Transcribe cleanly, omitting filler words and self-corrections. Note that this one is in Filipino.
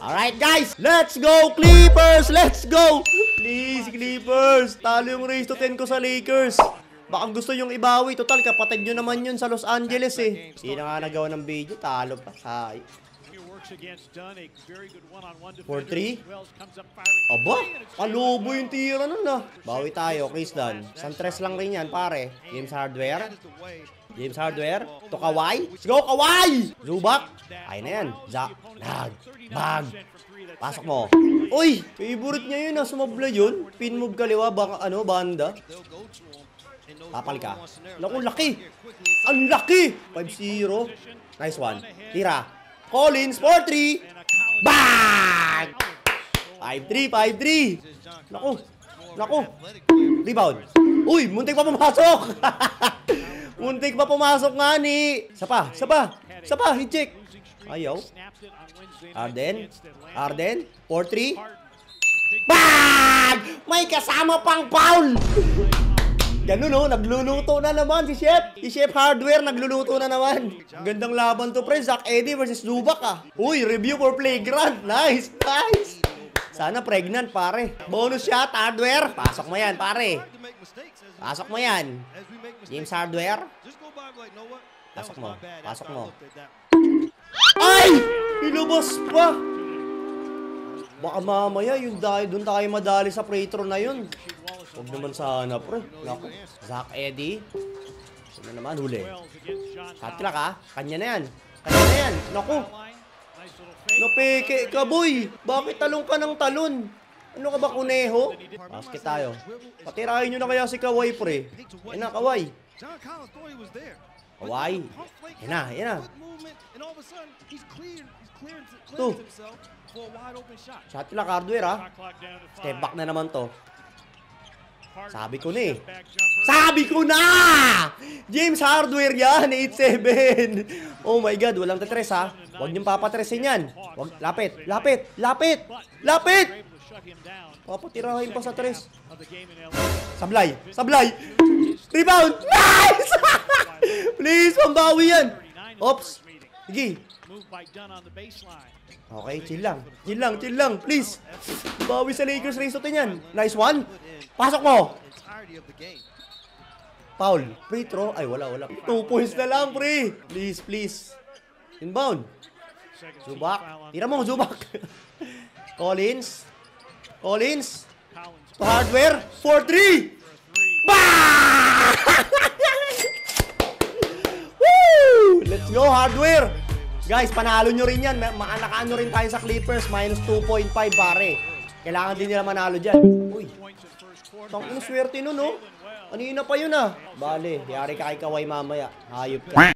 Alright guys, let's go Clippers! Let's go! Please Clippers, talo yung race to 10 ko sa Lakers. Baka gusto yung ibawi, total kapatid nyo naman yun sa Los Angeles eh. Hindi na nga nagawa ng video, talo pa. Hay. 4-3. Aba, kalubo yung tira nun ah. Bawi tayo, Chris Dunn. Santres lang rin yan pare. James Hardware. James Hardware. To Kawhi. Let's go Kawhi! Zubac. Ay na yan. Bag. Pasok mo. Uy! Favorite niya yun ah. Sumabla yun. Pin move kaliwa. Banda. Papal ka. Naku, laki. Ang laki. 5-0. Nice one. Tira. Collins. 4-3. Bang! 5-3. Naku. Rebound. Uy! Muntik pa pumasok. Muntik pa pumasok nga ni. Sapa. Hit check. Ayaw. Arden. 4-3. Bang! May kasama pang foul. Ganun no, nagluluto na naman si Chef. Si Chef Hardware nagluluto na naman. Gandang laban to pre, Zach Edey versus Zubac ah. Uy, review for playground. Nice. Sana pregnant pare. Bonus shot, Hardware. Pasok mo yan pare. Pasok mo yan. James Hardware. Pasok mo. Ay! Ilubos pa. Baka mamaya yung doon tayo madali sa free throw na yun. Huwag naman sana pre. Naku. Zach Edey. Sino naman huli? Katlak ha. Kanya na yan. Naku. Napeke ka boy. Bakit talong ka ng talon? Ano ka ba kuneho? Basket tayo. Patirahin nyo na kaya si Kawhi pre. Yan na Kawhi. Yan na. Ito. Shot clock Hardware ha. Step back na naman to. Sabi ko na! James Hardware yan, 8-7. Oh my God, walang tatres ha. Huwag niyong papatresin yan. Lapit. Papatirahin pa sa tres. Sablay. Rebound! Nice! Please, pambawi yan. Oops. Sige. Okay, chill lang. Please. Bawi sa Lakers race to 10 yan. Nice one. Pasok mo. Foul. Free throw. Ay, wala. 2 points na lang, pre. Please. Inbound. Zubac. Tira mo, Zubac. Collins. To Hardware. 4-3. Bah! Woo! Let's go, Hardware. Guys, panalo nyo rin yan. Nakaano rin tayo sa Clippers. Minus 2.5 pare. Kailangan din nila manalo dyan. Uy. Tanging swerte nun, no? Kanina pa yun, ah. Bale, yari ka kay Kawhi mamaya. Hayop ka.